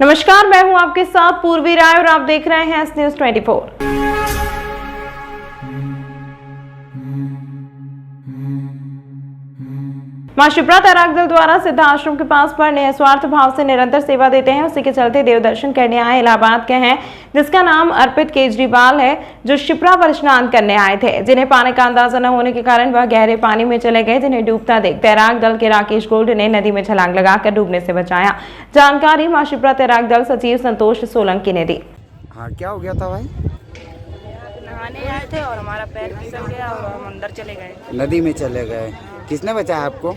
नमस्कार, मैं हूं आपके साथ पूर्वी राय और आप देख रहे हैं एस न्यूज 24। मां शिप्रा तैराक दल द्वारा सिद्धा आश्रम के पास पर निस्वार्थ भाव से निरंतर सेवा देते हैं। उसी के चलते देव दर्शन करने आए इलाहाबाद के हैं, जिसका नाम अर्पित केजरीवाल है, जो शिप्रा पर स्नान करने आए थे, जिन्हें पानी का अंदाजा न होने के कारण वह गहरे पानी में चले गए, जिन्हें डूबता देख तैराक दल के राकेश गोल्ड ने नदी में छलांग लगाकर डूबने से बचाया। जानकारी मां शिप्रा तैराक दल सचिव संतोष सोलंकी ने दी। हाँ, क्या हो गया था भाई? नहाने आए थे और हमारा पैर फिसल गया और हम अंदर चले गए। नदी में चले गए। किसने बचाया आपको?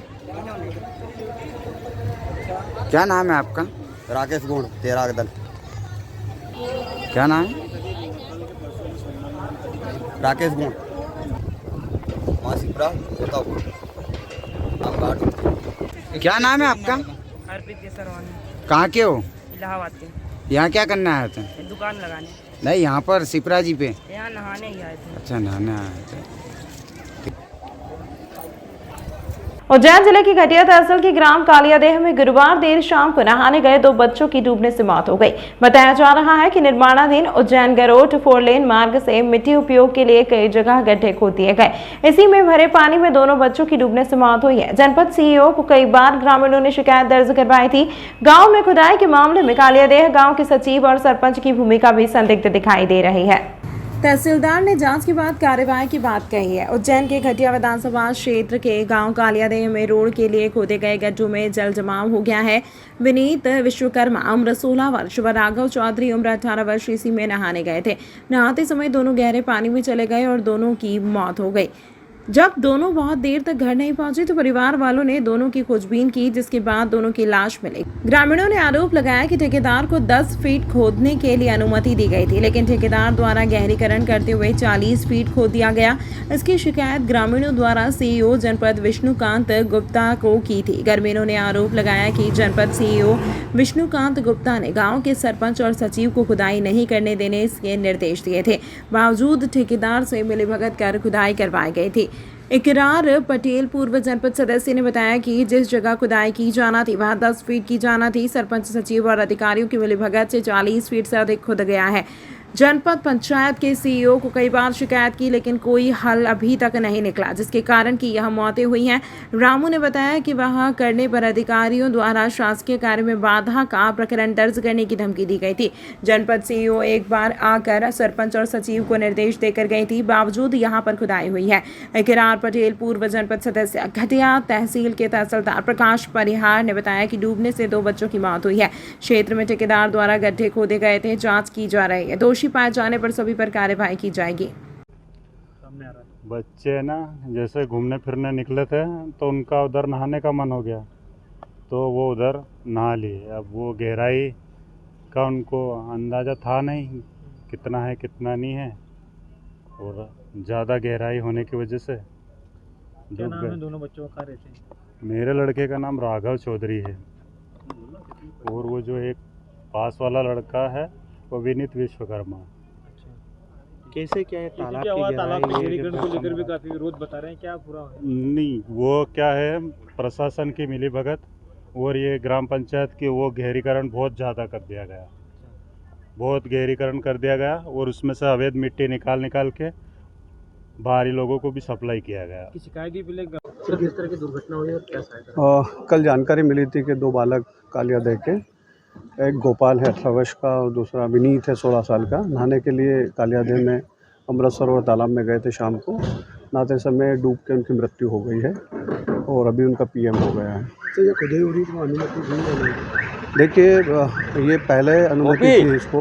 क्या नाम है आपका? राकेश गुण तैराक दल। क्या नाम है? राकेश गुण मां शिप्रा बताओ। क्या नाम है आपका? अर्पित के सरवानी। कहाँ के हो? इलाहाबाद के। यहाँ क्या करने आए थे? दुकान लगाने। नहीं, यहाँ पर शिप्रा जी पे। यहाँ नहाने ही आए थे। अच्छा, नहाने आए थे। उज्जैन जिले की घटिया तहसील के ग्राम कालियादेह में गुरुवार देर शाम को नहाने गए 2 बच्चों की डूबने से मौत हो गई। बताया जा रहा है कि निर्माणाधीन उज्जैन गरोट 4 लेन मार्ग से मिट्टी उपयोग के लिए कई जगह गड्ढे खोद दिए गए। इसी में भरे पानी में दोनों बच्चों की डूबने से मौत हुई है। जनपद सीईओ को कई बार ग्रामीणों ने शिकायत दर्ज करवाई थी। गाँव में खुदाई के मामले में कालियादेह गाँव के सचिव और सरपंच की भूमिका भी संदिग्ध दिखाई दे रही है। तहसीलदार ने जांच के बाद कार्यवाही की बात कही है। उज्जैन के घटिया विधानसभा क्षेत्र के गांव कालियादेह में रोड के लिए खोदे गए गड्ढों में जल जमाव हो गया है। विनीत विश्वकर्मा उम्र 16 वर्ष व राघव चौधरी उम्र 18 वर्ष इसी में नहाने गए थे। नहाते समय दोनों गहरे पानी में चले गए और दोनों की मौत हो गई। जब दोनों बहुत देर तक घर नहीं पहुंचे तो परिवार वालों ने दोनों की खोजबीन की, जिसके बाद दोनों की लाश मिली। ग्रामीणों ने आरोप लगाया कि ठेकेदार को 10 फीट खोदने के लिए अनुमति दी गई थी, लेकिन ठेकेदार द्वारा गहरीकरण करते हुए 40 फीट खोद दिया गया। इसकी शिकायत ग्रामीणों द्वारा सीईओ जनपद विष्णुकांत गुप्ता को की थी। ग्रामीणों ने आरोप लगाया कि जनपद सीईओ विष्णुकांत गुप्ता ने गाँव के सरपंच और सचिव को खुदाई नहीं करने देने के निर्देश दिए थे, बावजूद ठेकेदार से मिलीभगत कर खुदाई करवाई गई थी। इकरार पटेल पूर्व जनपद सदस्य ने बताया कि जिस जगह खुदाई की जाना थी वहां 10 फीट की जाना थी। सरपंच, सचिव और अधिकारियों की मिलीभगत से 40 फीट से अधिक खुद गया है। जनपद पंचायत के सीईओ को कई बार शिकायत की, लेकिन कोई हल अभी तक नहीं निकला, जिसके कारण कि यह मौतें हुई हैं। रामू ने बताया कि वह करने पर अधिकारियों द्वारा शासकीय कार्य में बाधा का प्रकरण दर्ज करने की धमकी दी गई थी। जनपद सीईओ एक बार आकर सरपंच और सचिव को निर्देश देकर गई थी, बावजूद यहां पर खुदाई हुई है। इकरार पटेल पूर्व जनपद सदस्य घटिया तहसील के तहसीलदार प्रकाश परिहार ने बताया कि डूबने से 2 बच्चों की मौत हुई है। क्षेत्र में ठेकेदार द्वारा गड्ढे खोदे गए थे, जाँच की जा रही है। दोषी पाए जाने पर सभी पर कार्यवाही की जाएगी। बच्चे ना जैसे घूमने फिरने निकले थे तो उनका उधर नहाने का मन हो गया, तो वो उधर नहा लिए। अब वो गहराई का उनको अंदाज़ा था नहीं, कितना है कितना नहीं है, और ज़्यादा गहराई होने की वजह से क्या नाम है दोनों बच्चों का? रहते हैं? मेरे लड़के का नाम राघव चौधरी है और वो जो एक पास वाला लड़का है वो विनीत विश्वकर्मा। कैसे क्या है? तालाब के गहरीकरण को लेकर भी काफी विरोध बता रहे हैं, क्या पूरा है? नहीं, वो क्या है, प्रशासन की मिलीभगत और ये ग्राम पंचायत की वो गहरीकरण बहुत ज़्यादा कर दिया गया, बहुत गहरीकरण कर दिया गया और उसमें से अवैध मिट्टी निकाल के बाहरी लोगों को भी सप्लाई किया गया। शिकायत भी पहले किस तरह की दुर्घटना हुई और क्या सहायता? कल जानकारी मिली थी कि 2 बालक कालियादेह के, एक गोपाल है 18 वर्ष का और दूसरा विनीत है 16 साल का, नहाने के लिए कालियादेह में अमृत सरोवर तालाब में गए थे। शाम को नहाते समय डूब के उनकी मृत्यु हो गई है और अभी उनका पीएम हो गया है। तो ये खुदाई हो रही तो अनुमति नहीं है? देखिए, ये पहले अनुमति थी इसको,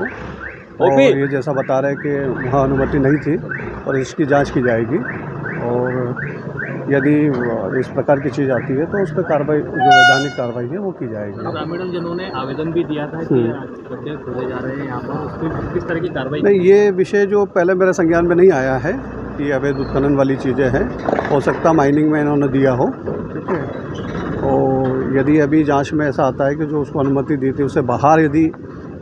और ये जैसा बता रहे हैं कि वहाँ अनुमति नहीं थी और इसकी जांच की जाएगी, और यदि इस प्रकार की चीज़ आती है तो उस पर कार्रवाई, जो वैधानिक कार्रवाई है वो की जाएगी। ग्रामीण जनों ने आवेदन भी दिया था कि गड्ढे खोदे जा रहे हैं यहाँ पर, उस पर किस तरह की कार्रवाई? नहीं, ये विषय जो पहले मेरे संज्ञान में नहीं आया है कि अवैध उत्खनन वाली चीज़ें हैं, हो सकता माइनिंग में इन्होंने दिया हो, ठीक है। और यदि अभी जांच में ऐसा आता है कि जो उसको अनुमति दी थी उससे बाहर यदि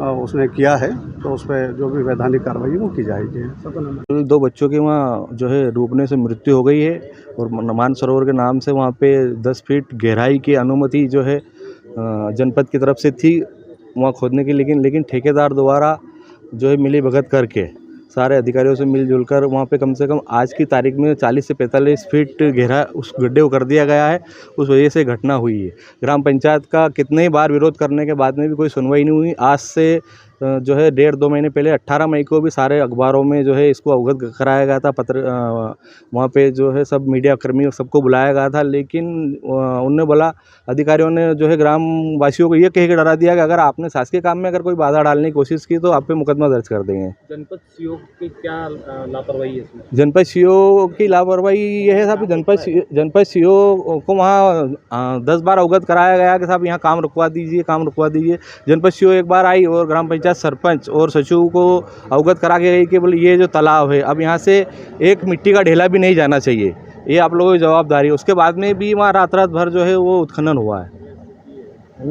उसने किया है तो उस पर जो भी वैधानिक कार्रवाई वो की जाएगी। 2 बच्चों की वहाँ जो है डूबने से मृत्यु हो गई है और मानसरोवर के नाम से वहाँ पे 10 फीट गहराई की अनुमति जो है जनपद की तरफ से थी, वहाँ खोदने की, लेकिन ठेकेदार द्वारा जो है मिली भगत करके सारे अधिकारियों से मिलजुल कर वहाँ पे कम से कम आज की तारीख में 40 से 45 फीट गहरा उस गड्ढे को कर दिया गया है। उस वजह से घटना हुई है। ग्राम पंचायत का कितने ही बार विरोध करने के बाद में भी कोई सुनवाई नहीं हुई। आज से जो है 1.5-2 महीने पहले 18 मई को भी सारे अखबारों में जो है इसको अवगत कराया गया था। वहाँ पे जो है सब मीडिया कर्मियों सबको बुलाया गया था, लेकिन उनने बोला, अधिकारियों ने जो है ग्राम वासियों को ये कह के डरा दिया कि अगर आपने शासकीय काम में अगर कोई बाधा डालने की कोशिश की तो आप पे मुकदमा दर्ज कर देंगे। जनपद सीओ की क्या लापरवाही है इसमें? जनपद सीओ की लापरवाही यह है साहब, जनपद सीओ को वहाँ 10 बार अवगत कराया गया कि साहब यहाँ काम रुकवा दीजिए। जनपद सीओ एक बार आई और ग्राम पंचायत सरपंच और सचिव को अवगत करा के गई कि बोले ये जो तालाब है अब यहाँ से एक मिट्टी का ढेला भी नहीं जाना चाहिए, ये आप लोगों की जवाबदारी है। उसके बाद में भी वहाँ रात भर जो है वो उत्खनन हुआ है।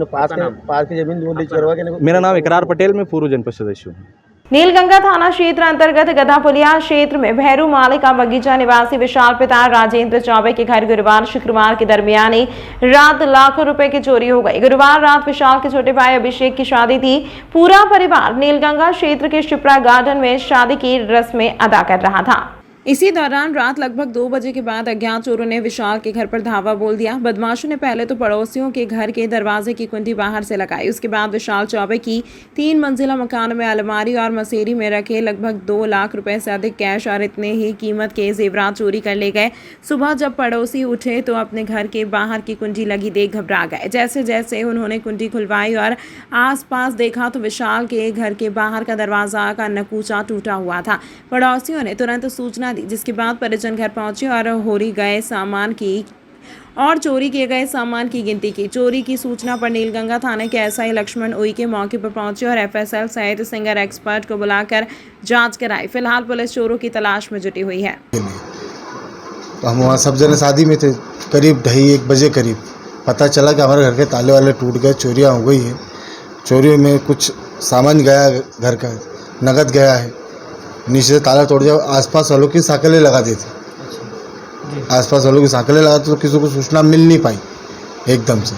पास की जमीन लीज करवा के मेरा नाम इकरार पटेल, मैं पूर्व जनपद सदस्य हूँ। नीलगंगा थाना क्षेत्र अंतर्गत गधापुलिया क्षेत्र में भैरू माली का बगीचा निवासी विशाल पिता राजेंद्र चौबे के घर गुरुवार शुक्रवार के दरमियानी रात लाखों रुपए की चोरी हो गई। गुरुवार रात विशाल के छोटे भाई अभिषेक की शादी थी। पूरा परिवार नीलगंगा क्षेत्र के शिप्रा गार्डन में शादी की रस्में अदा कर रहा था। इसी दौरान रात लगभग 2 बजे के बाद अज्ञात चोरों ने विशाल के घर पर धावा बोल दिया। बदमाशों ने पहले तो पड़ोसियों के घर के दरवाजे की कुंडी बाहर से लगाई। उसके बाद विशाल चौबे की 3 मंजिला मकान में अलमारी और मसेरी में रखे लगभग 2 लाख रुपए से अधिक कैश और इतने ही कीमत के जेवरात चोरी कर ले गए। सुबह जब पड़ोसी उठे तो अपने घर के बाहर की कुंडी लगी देख घबरा गए। जैसे जैसे उन्होंने कुंडी खुलवाई और आसपास देखा तो विशाल के घर के बाहर का दरवाजा का नकूचा टूटा हुआ था। पड़ोसियों ने तुरंत सूचना दी, जिसके बाद परिजन घर पहुंचे और चोरी किए गए सामान की गिनती की। चोरी की सूचना पर नीलगंगा थाने के एसआई लक्ष्मण उई के मौके पर पहुंचे और एफएसएल सहित सिंगर एक्सपर्ट को बुलाकर जांच कराई। फिलहाल पुलिस चोरों की तलाश में जुटी हुई है। तो हम वहाँ सब जने शादी में थे। करीब 2:30-1 बजे करीब पता चला कि हमारे घर के ताले वाले टूट गए, चोरियाँ हो गई है। चोरी में कुछ सामान गया, घर का नगद गया है, नीचे से ताला तोड़ दिया। आसपास वालों की साकलें लगा दी थी। आसपास वालों की साकलें लगा तो किसी को सूचना मिल नहीं पाई। एकदम से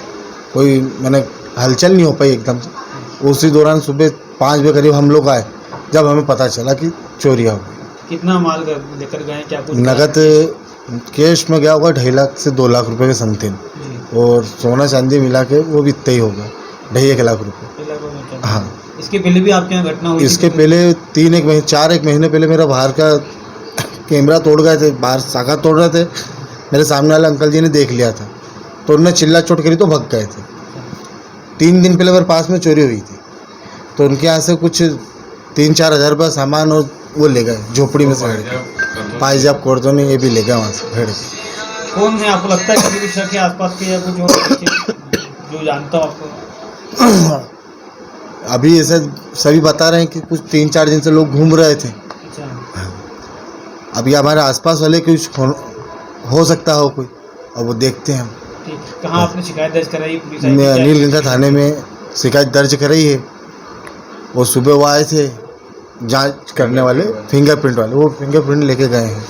कोई मैंने हलचल नहीं हो पाई एकदम से। उसी दौरान सुबह 5 बजे करीब हम लोग आए, जब हमें पता चला कि चोरियाँ हो गई। कितना माल लेकर गए? क्या कुछ नगद कैश में गया होगा 2.5 लाख से 2 लाख रुपए के समथिंग, और सोना चांदी मिला के वो भी इतना ही होगा, 2.5-1 लाख रुपये। हाँ, इसके पहले भी आपके यहाँ घटना हुई? इसके पहले 4-1 महीने पहले मेरा बाहर का कैमरा तोड़ गए थे। बाहर साखा तोड़ रहे थे, मेरे सामने वाले अंकल जी ने देख लिया था तो उन्होंने चिल्ला चोट करी तो भाग गए थे। 3 दिन पहले मेरे पास में चोरी हुई थी तो उनके यहाँ से कुछ 3-4 हज़ार रुपये सामान और वो ले गए, झोपड़ी में से भेड़ के पायजाब कोर्दोनी ये भी ले गए वहाँ से भेड़ के। कौन है आपको लगता है किसी भी शक है आसपास के या कुछ और जो जानता हो आपको? अभी ऐसे सभी बता रहे हैं कि कुछ 3-4 दिन से लोग घूम रहे थे। अभी हमारे आसपास वाले कुछ हो सकता हो कोई, और वो देखते हैं हम। कहाँ आपने शिकायत दर्ज कराई? नीलगंगा थाने में शिकायत दर्ज कराई है। वो सुबह वो आए थे जांच करने वाले, फिंगरप्रिंट वाले, वो फिंगरप्रिंट लेके गए हैं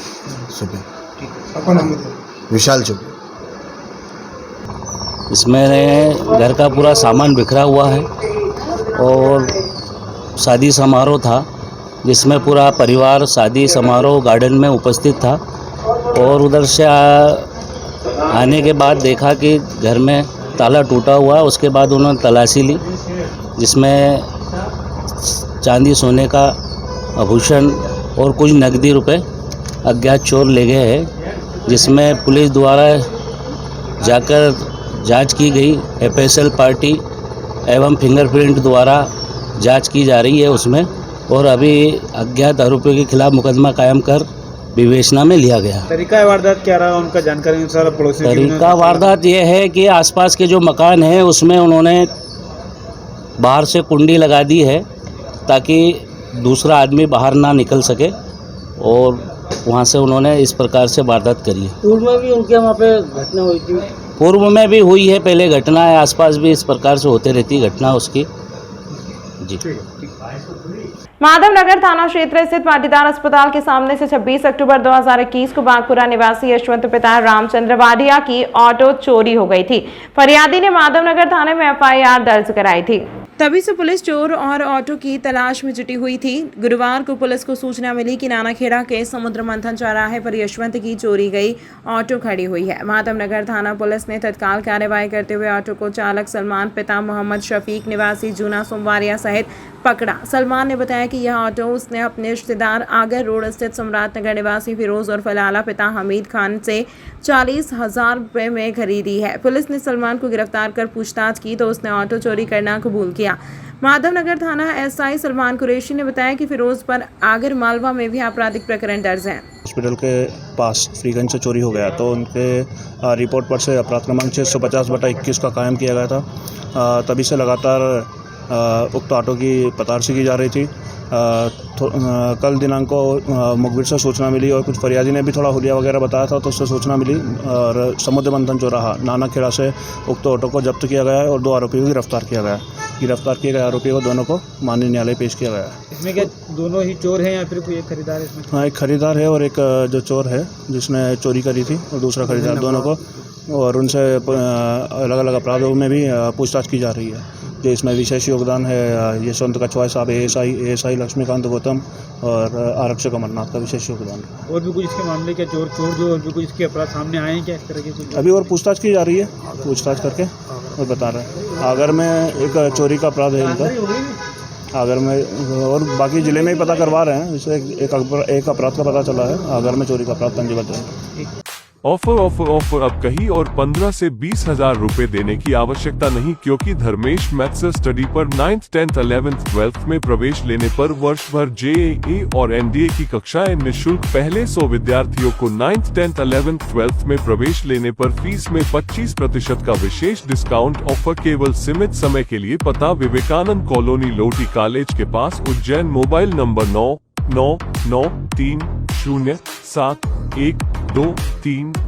सुबह। विशाल चौबे। इसमें घर का पूरा सामान बिखरा हुआ है और शादी समारोह था जिसमें पूरा परिवार शादी समारोह गार्डन में उपस्थित था, और उधर से आने के बाद देखा कि घर में ताला टूटा हुआ है। उसके बाद उन्होंने तलाशी ली जिसमें चांदी सोने का आभूषण और कुछ नकदी रुपए अज्ञात चोर ले गए हैं, जिसमें पुलिस द्वारा जाकर जांच की गई। एफएसएल पार्टी एवं फिंगरप्रिंट द्वारा जांच की जा रही है उसमें, और अभी अज्ञात आरोपियों के खिलाफ मुकदमा कायम कर विवेचना में लिया गया। तरीका वारदात क्या रहा उनका? जानकारी अनुसार पड़ोसी तरीका वारदात ये है कि आसपास के जो मकान है उसमें उन्होंने बाहर से कुंडी लगा दी है ताकि दूसरा आदमी बाहर ना निकल सके, और वहाँ से उन्होंने इस प्रकार से वारदात करी है। पूर्व में भी उनके वहाँ पे घटना हुई थी? पूर्व में भी हुई है, पहले घटना है, आसपास भी इस प्रकार से होते रहती घटना उसकी। जी। माधवनगर थाना क्षेत्र स्थित पाटीदार अस्पताल के सामने से 26 अक्टूबर 2021 को बागपुरा निवासी यशवंत पिता रामचंद्र वाडिया की ऑटो चोरी हो गई थी। फरियादी ने माधवनगर थाने में एफआईआर दर्ज कराई थी। तभी से पुलिस चोर और ऑटो की तलाश में जुटी हुई थी। गुरुवार को पुलिस को सूचना मिली कि नानाखेड़ा के समुद्र मंथन चौराहे पर यशवंत की चोरी गई ऑटो खड़ी हुई है। माधवनगर थाना पुलिस ने तत्काल कार्रवाई करते हुए ऑटो को चालक सलमान पिता मोहम्मद शफीक निवासी जूना सोमवारिया सहित पकड़ा। सलमान ने बताया कि यह ऑटो उसने अपने रिश्तेदार आगर रोड स्थित सम्राट नगर निवासी फिरोज और फलाला पिता हमीद खान से 40,000 रुपये में खरीदी है। पुलिस ने सलमान को गिरफ्तार कर पूछताछ की तो उसने ऑटो चोरी करना कबूल किया। माधवनगर थाना एसआई सलमान कुरैशी ने बताया कि फिरोज पर आगर मालवा में भी आपराधिक प्रकरण दर्ज है। हॉस्पिटल के पास फ्रीगंज से चोरी हो गया तो उनके रिपोर्ट पर से अपराध क्रमांक 650/21 का कायम किया गया था। तभी से लगातार उक्त ऑटो की पतारसी की जा रही थी। कल दिनांक को मुखबिर से सूचना मिली और कुछ फरियादी ने भी थोड़ा हुलिया वगैरह बताया था तो उससे सूचना मिली और समुद्र मंथन चौराहा नानाखेड़ा से उक्त ऑटो को जब्त किया गया है और 2 आरोपियों को गिरफ्तार किया गया है। गिरफ्तार किए गए आरोपियों को दोनों को माननीय न्यायालय पेश किया गया है। इसमें क्या दोनों ही चोर हैं या फिर कोई एक खरीदार है इसमें? हाँ, एक खरीदार है और एक जो चोर है जिसने चोरी करी थी और दूसरा खरीदार, दोनों को, और उनसे अलग अलग अपराधों में भी पूछताछ की जा रही है। जो इसमें विशेष योगदान है यशवंत कछवाई साहब एएसआई लक्ष्मीकांत गौतम और आरक्षक अमरनाथ का विशेश योगदान है। और भी कुछ इसके मामले क्या चोर जो और भी कुछ इसके अपराध सामने आए हैं क्या इस तरह के कुछ? अभी और पूछताछ की जा रही है, पूछताछ करके और बता रहे हैं। आगर में एक चोरी का अपराध है इनका, आगर में, और बाकी ज़िले में ही पता करवा रहे हैं। इससे एक अपराध का पता चला है, आगर में चोरी का अपराध पंजीबद्ध है। ऑफर अब कहीं और 15 से 20,000 रुपए देने की आवश्यकता नहीं, क्योंकि धर्मेश मैथ्स स्टडी पर 9th, 10th, 11th, 12th में प्रवेश लेने पर वर्ष भर JEE और NDA की कक्षाएं निःशुल्क। पहले 100 विद्यार्थियों को 9th, 10th, 11th, 12th में प्रवेश लेने पर फीस में 25% का विशेष डिस्काउंट। ऑफर केवल सीमित समय के लिए। पता विवेकानंद कॉलोनी, लोटी कॉलेज के पास, उज्जैन। Mobile number 9993071231।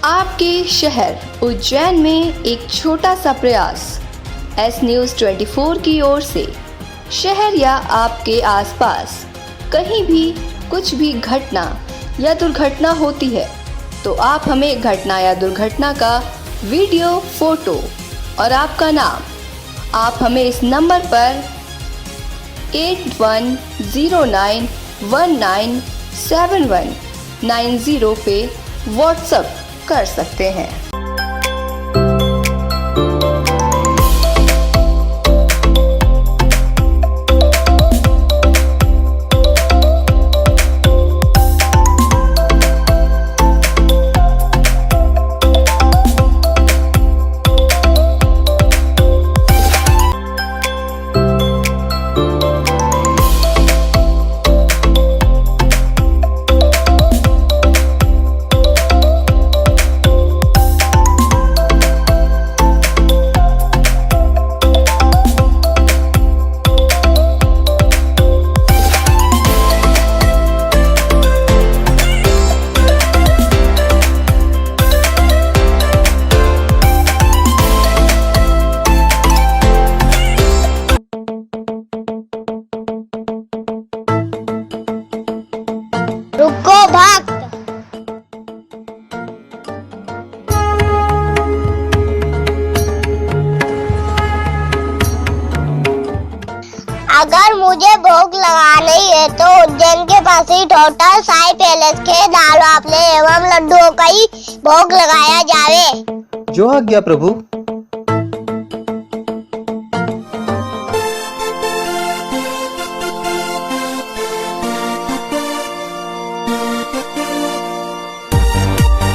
आपके शहर उज्जैन में एक छोटा सा प्रयास। एस न्यूज़ 24 की ओर से शहर या आपके आसपास कहीं भी कुछ भी घटना या दुर्घटना होती है तो आप हमें घटना या दुर्घटना का वीडियो, फोटो और आपका नाम आप हमें इस नंबर पर 8109197190 पे व्हाट्सएप कर सकते हैं। भोग लगाना ही है तो उज्जैन के पास ही टोटल साई पैलेस के दाल बाफले एवं लड्डुओं का ही भोग लगाया जावे। जो आज्ञा प्रभु।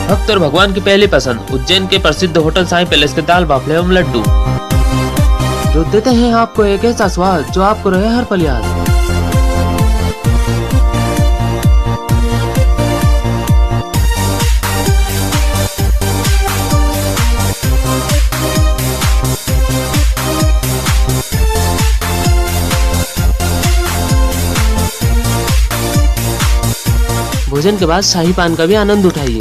भक्त और भगवान की पहली पसंद उज्जैन के प्रसिद्ध होटल साई पैलेस के दाल बाफले एवं लड्डू, जो देते हैं आपको एक ऐसा स्वाद जो आपको रहे हर पल याद। भोजन के बाद शाही पान का भी आनंद उठाइए।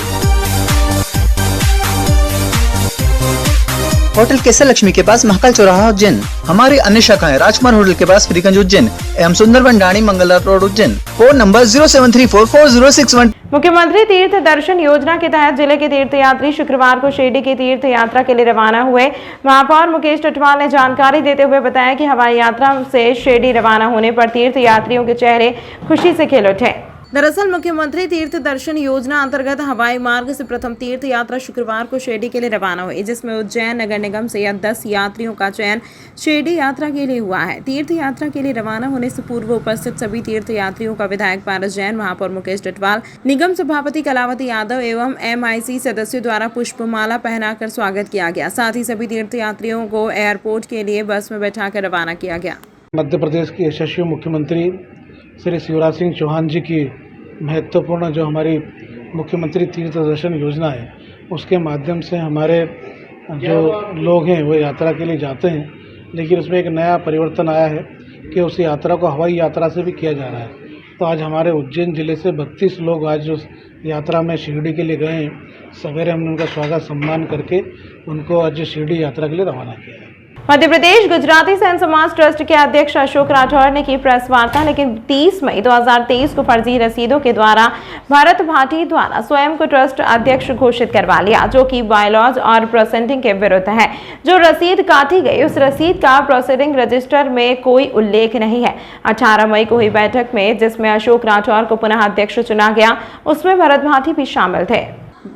होटल केसर लक्ष्मी के पास महाकाल चौराहा उज्जैन। हमारी अन्य शाखाएं राजकुमार होटल के पास फ्रीगंज उज्जैन एवं सुंदरबन डाणी Mangla road Ujjain. Phone number 07344061। मुख्यमंत्री तीर्थ दर्शन योजना के तहत जिले के तीर्थयात्री शुक्रवार को शिरडी की तीर्थ यात्रा के लिए रवाना हुए। महापौर मुकेश टटवाल ने जानकारी देते हुए बताया कि हवाई यात्रा से शिरडी रवाना होने पर तीर्थयात्रियों के चेहरे खुशी से खिल उठे। दरअसल मुख्यमंत्री तीर्थ दर्शन योजना अंतर्गत हवाई मार्ग से प्रथम तीर्थ यात्रा शुक्रवार को शिरडी के लिए रवाना हुई, जिसमें उज्जैन नगर निगम से 10 यात्रियों का चयन शिरडी यात्रा के लिए हुआ है। तीर्थ यात्रा के लिए रवाना होने से पूर्व उपस्थित सभी तीर्थ यात्रियों का विधायक पारस जैन, महापौर मुकेश टटवाल, निगम सभापति कलावती यादव एवं MIC सदस्यों द्वारा पुष्पमाला पहनाकर स्वागत किया गया। साथ ही सभी तीर्थ यात्रियों को एयरपोर्ट के लिए बस में बैठाकर रवाना किया गया। मध्य प्रदेश के यशस्वी मुख्यमंत्री श्री शिवराज सिंह चौहान जी की महत्वपूर्ण जो हमारी मुख्यमंत्री तीर्थ दर्शन योजना है, उसके माध्यम से हमारे जो लोग हैं वो यात्रा के लिए जाते हैं, लेकिन उसमें एक नया परिवर्तन आया है कि उस यात्रा को हवाई यात्रा से भी किया जा रहा है। तो आज हमारे उज्जैन ज़िले से 32 लोग आज उस यात्रा में शिरडी के लिए गए हैं। सवेरे हमने उनका स्वागत सम्मान करके उनको आज शिरडी यात्रा के लिए रवाना किया है। मध्य प्रदेश गुजराती सैन समाज ट्रस्ट के अध्यक्ष अशोक राठौर ने की प्रेस वार्ता, लेकिन 30 मई 2023 को फर्जी रसीदों के द्वारा भरत भाटी द्वारा स्वयं को ट्रस्ट अध्यक्ष घोषित करवा लिया, जो कि बायलॉज और प्रोसेडिंग के विरुद्ध है। जो रसीद काटी गई उस रसीद का प्रोसेडिंग रजिस्टर में कोई उल्लेख नहीं है। 18 मई को हुई बैठक में जिसमें अशोक राठौर को पुनः अध्यक्ष चुना गया, उसमें भरत भाटी भी शामिल थे।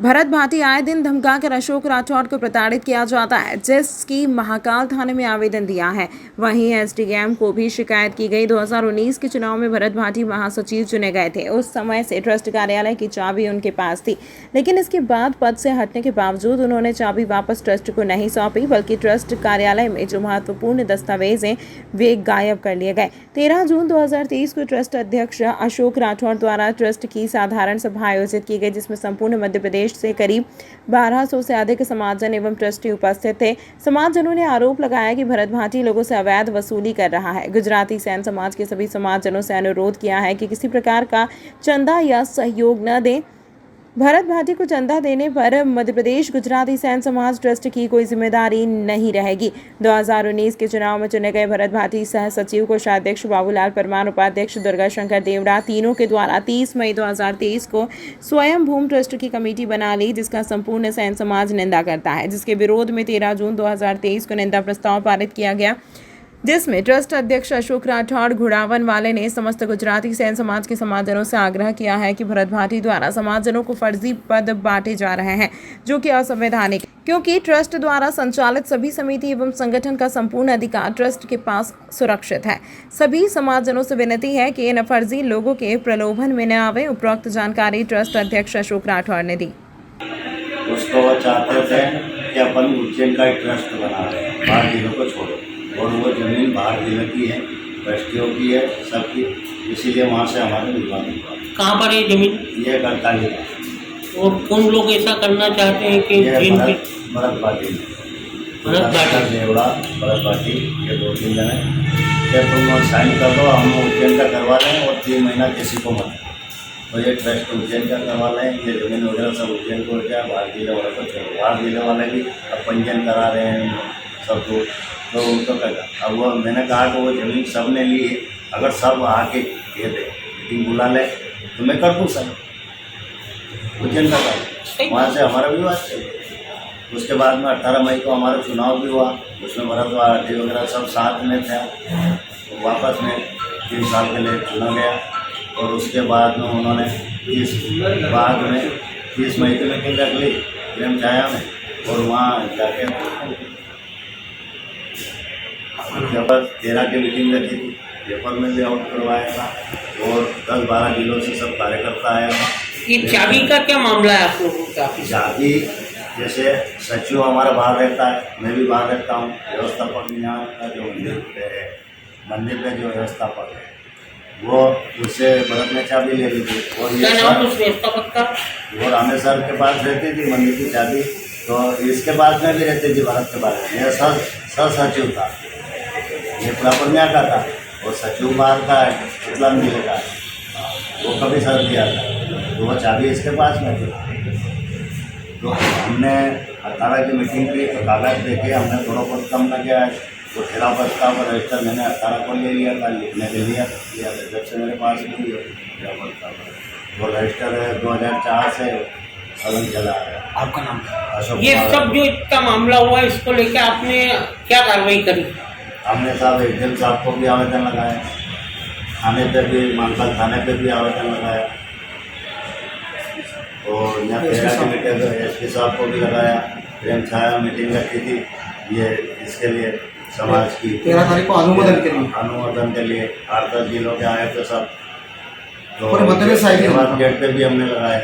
भरत भाटी आए दिन धमकाकर अशोक राठौर को प्रताड़ित किया जाता है, जिसकी महाकाल थाने में आवेदन दिया है। वहीं SDM को भी शिकायत की गई। 2019 के चुनाव में भरत भाटी महासचिव चुने गए थे। उस समय से ट्रस्ट कार्यालय की चाबी उनके पास थी, लेकिन इसके बाद पद से हटने के बावजूद उन्होंने चाबी वापस ट्रस्ट को नहीं सौंपी, बल्कि ट्रस्ट कार्यालय में जो महत्वपूर्ण दस्तावेज हैं वे गायब कर लिए गए। 13 जून 2023 को ट्रस्ट अध्यक्ष अशोक राठौर द्वारा ट्रस्ट की साधारण सभा आयोजित की गई, जिसमें संपूर्ण मध्य प्रदेश से करीब 1200 से अधिक समाजजन एवं ट्रस्टी उपस्थित थे। समाजजनों ने आरोप लगाया कि भरत भाटी लोगों से अवैध वसूली कर रहा है। गुजराती सैन समाज के सभी समाजजनों से अनुरोध किया है कि किसी प्रकार का चंदा या सहयोग न दें। भरत भाटी को चंदा देने पर मध्य प्रदेश गुजराती सैन समाज ट्रस्ट की कोई जिम्मेदारी नहीं रहेगी। 2019 के चुनाव में चुने गए भरत भाटी सह सचिव कोषाध्यक्ष बाबूलाल परमार, उपाध्यक्ष दुर्गा शंकर देवड़ा, तीनों के द्वारा 30 मई 2023 को स्वयं भूम ट्रस्ट की कमेटी बना ली, जिसका संपूर्ण सैन समाज निंदा करता है, जिसके विरोध में 13 जून 2023 को निंदा प्रस्ताव पारित किया गया, जिसमें ट्रस्ट अध्यक्ष अशोक राठौर घुड़ावन वाले ने समस्त गुजराती सैन समाज के समाजजनों से आग्रह किया है कि भरत भाटी द्वारा समाजजनों को फर्जी पद बांटे जा रहे हैं, जो कि असंवैधानिक, क्योंकि ट्रस्ट द्वारा संचालित सभी समिति एवं संगठन का संपूर्ण अधिकार ट्रस्ट के पास सुरक्षित है। सभी समाजजनों से विनती है कि इन फर्जी लोगों के प्रलोभन में न आवे। उपरोक्त जानकारी ट्रस्ट अध्यक्ष अशोक राठौर ने दी। उसको वो चाहते थे कि अपन उज्जैन का ट्रस्ट बना रहे हैं, बाहर जिलों को छोड़ो, और वो जमीन बाहर जिले की है, ट्रस्टियों की है, सबकी, इसीलिए वहाँ से हमारे विवाद हुआ। कहाँ पर है जमीन? ये गढ़ताली। और कौन लोग ऐसा करना चाहते हैं कि भरत भाटी, देवड़ा, भरत भाटी, ये 2-3 जने, क्या तुम साइन कर दो, हम उज्जैन का करवा लें और 3 महीना किसी को मत। तो ये ट्रस्ट उज्जैन का करवा लें, ये जमीन वगैरह सब उज्जैन को क्या, बाहर जिले वाले को, बाहर जिले वाले भी अब पंजीयन करा रहे हैं सबको, तो उनको कहा। अब वो मैंने कहा कि वो ज़मीन सब ने ली है, अगर सब आके दे दे, मीटिंग बुला ले तो मैं कर दूँ सब उज्जैन का काम। वहाँ से हमारा विवाद चल। उसके बाद में 18 मई को हमारा चुनाव भी हुआ, उसमें भरत भाटी वगैरह सब साथ में थे। वापस में 3 साल के लिए चुना गया और उसके बाद में उन्होंने 30 मई की मीटिंग रख ली प्रेम छाया में और वहाँ जाके जब 13 की मीटिंग रखी थी, पेपर में भी आउट करवाया था और 10-12 जिलों से सब कार्यकर्ता आया था। ये चाबी का क्या मामला है आप लोगों का? चाबी जैसे सचिव हमारा बाहर रहता है, मैं भी बाहर रहता हूँ, व्यवस्थापक यहाँ का जो मंदिर का जो व्यवस्थापक है वो उससे भरत ने चाबी ले ली थी और ये व्यवस्थापक का वो रामेश्वर के पास रहती थी मंदिर की चाबी, तो इसके पास में भी रहती थी भरत के पास। यह सर सचिव था, ये पुरापुनिया का था और सचिव बाहर का है, इस्लाम जिले का है, वो कभी सर दिया था तो वो चाबी इसके पास में थी। तो हमने 18 की मीटिंग की तो कागज देके हमने थोड़ा बहुत कम न किया है, तो खिलाफ प्रस्ताव का रजिस्टर मैंने 18 को ले लिया था, लिखने के लिए जब से मेरे पास नहीं है खिलाफ प्रस्ताव। वो रजिस्टर है 2004 से सदन चला है। आपका नाम? अशोक। ये सब जो इतना मामला हुआ इसको लेकर आपने क्या कार्रवाई करी? हमने साहब एसडीएम साहब को भी आवेदन लगाया, थाने पे भी मानसा थाने पे भी आवेदन लगाया और यहाँ 13 की मीटिंग एसपी साहब को भी लगाया। प्रेम छाया मीटिंग रखी थी ये इसके लिए समाज की 13 तारीख को अनुमोदन के लिए 8-10 जिलों के आए थे सब, तो गेट पे भी हमने लगाया।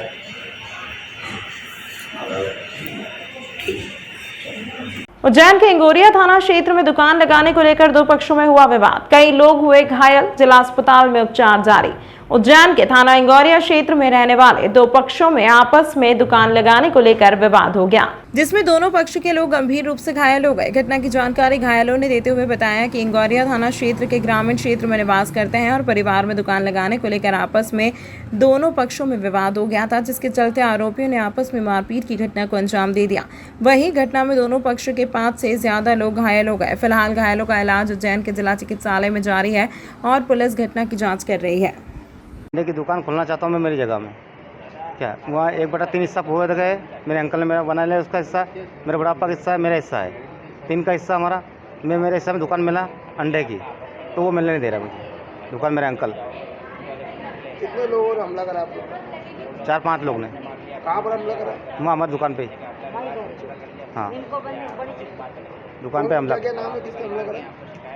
उज्जैन के इंगोरिया थाना क्षेत्र में दुकान लगाने को लेकर 2 पक्षों में हुआ विवाद, कई लोग हुए घायल, जिला अस्पताल में उपचार जारी। उज्जैन के थाना इंगोरिया क्षेत्र में रहने वाले 2 पक्षों में आपस में दुकान लगाने को लेकर विवाद हो गया, जिसमें दोनों पक्ष के लोग गंभीर रूप से घायल हो गए। घटना की जानकारी घायलों ने देते हुए बताया कि इंगोरिया थाना क्षेत्र के ग्रामीण क्षेत्र में निवास करते हैं और परिवार में दुकान लगाने को लेकर आपस में दोनों पक्षों में विवाद हो गया था, जिसके चलते आरोपियों ने आपस में मारपीट की घटना को अंजाम दे दिया। वहीं घटना में दोनों पक्ष के 5 से ज्यादा लोग घायल हो गए। फिलहाल घायलों का इलाज उज्जैन के जिला चिकित्सालय में जारी है और पुलिस घटना की जाँच कर रही है। की दुकान खोलना चाहता हूँ मैं मेरी जगह में, क्या वहाँ 1/3 हिस्सा हुए गए, मेरे अंकल ने मेरा बना लिया उसका हिस्सा, मेरे बड़ापा का हिस्सा है, मेरा हिस्सा है, 3 का हिस्सा हमारा। मेरे हिस्से में दुकान मिला अंडे की, तो वो मिलने नहीं दे रहा मुझे दुकान, मेरे अंकल। कितने लोगों ने हमला करा आपको? 4-5 लोग ने। कहाँ पर हमला करा? वहाँ हमारी दुकान पे। हाँ, दुकान पे हमला। क्या नाम है, किसने हमला करा?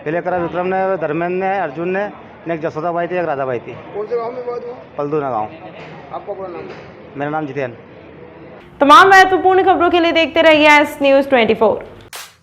पहले करा विक्रम ने, धर्मेंद्र ने, अर्जुन ने, एक जसोदा भाई थी, एक राधा भाई थी। कौन से गांव में बात हुआ? पलदूना गाँव। आपका पूरा नाम? मेरा नाम जितेन। तमाम महत्वपूर्ण खबरों के लिए देखते रहिए एस न्यूज़ 24।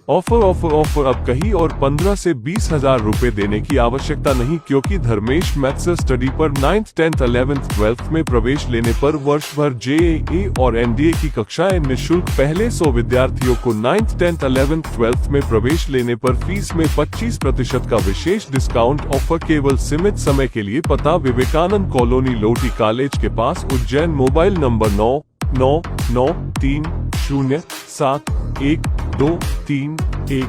ऑफर अब कहीं और 15 से 20 हजार रुपए देने की आवश्यकता नहीं, क्योंकि धर्मेश मैथ्स स्टडी पर 9th, 10th, 11th, 12th में प्रवेश लेने पर वर्ष भर JEE और NDA की कक्षाएं निःशुल्क। पहले 100 विद्यार्थियों को 9th, 10th, 11th, 12th में प्रवेश लेने पर फीस में 25% का विशेष डिस्काउंट ऑफर केवल सीमित समय के लिए। पता विवेकानंद कॉलोनी, लोटी कॉलेज के पास, उज्जैन। Mobile number 9993071231।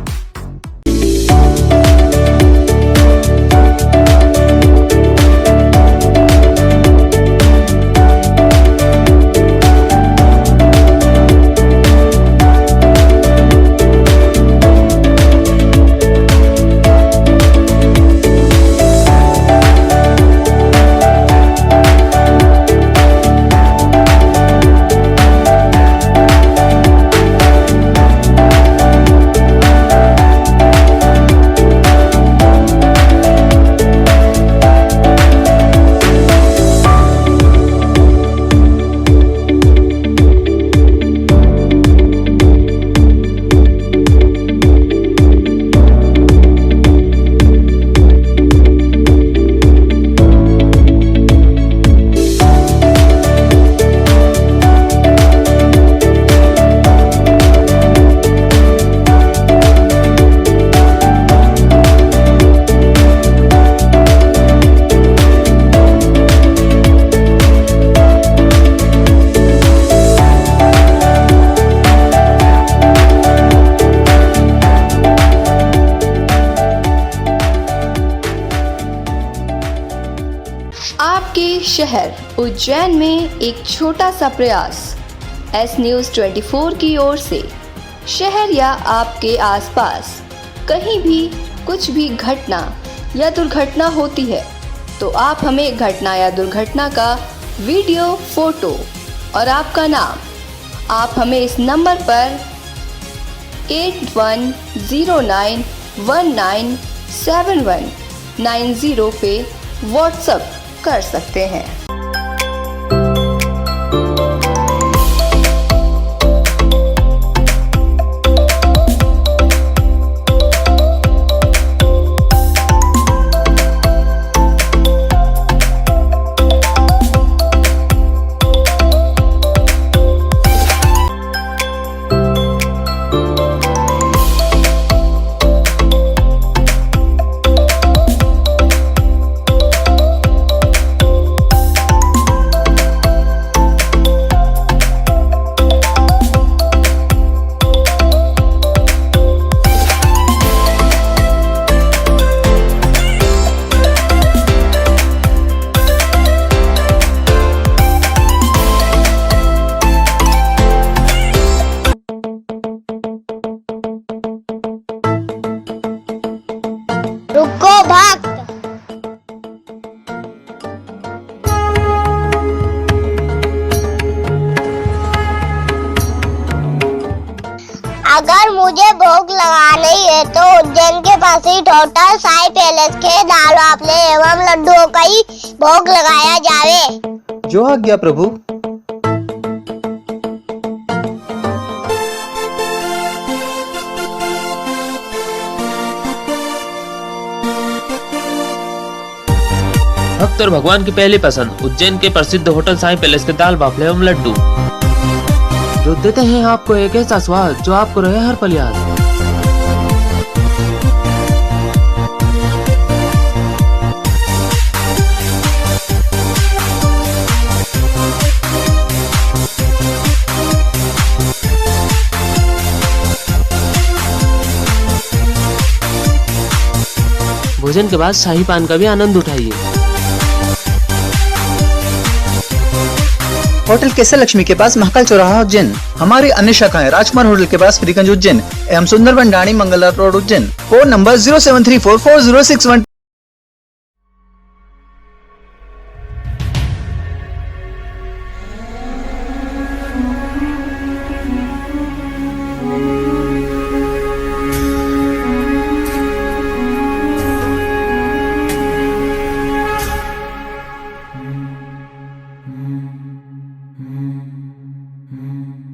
आपके शहर उज्जैन में एक छोटा सा प्रयास एस न्यूज़ 24 की ओर से। शहर या आपके आसपास कहीं भी कुछ भी घटना या दुर्घटना होती है तो आप हमें घटना या दुर्घटना का वीडियो, फोटो और आपका नाम आप हमें इस नंबर पर 8109197190 पे व्हाट्सएप कर सकते हैं। रुको भक्त। अगर मुझे भोग लगानी है तो उज्जैन के पास ही होटल साई पैलेस के दाल बाफले एवं लड्डुओं का ही भोग लगाया जावे। जो आज्ञा प्रभु। भक्त और भगवान की पहली पसंद उज्जैन के प्रसिद्ध होटल साई पैलेस के दाल बाफले एवं लड्डू, जो देते हैं आपको एक ऐसा स्वाद जो आपको रहे हर पल याद। भोजन के बाद शाही पान का भी आनंद उठाइए। होटल केसर लक्ष्मी के पास महाकाल चौराहा उज्जैन। हमारी अन्य शाखाएं राजकुमार होटल के पास फ्रीगंज उज्जैन एवं सुंदरबन डाणी Mangla road Ujjain. Phone number 07344061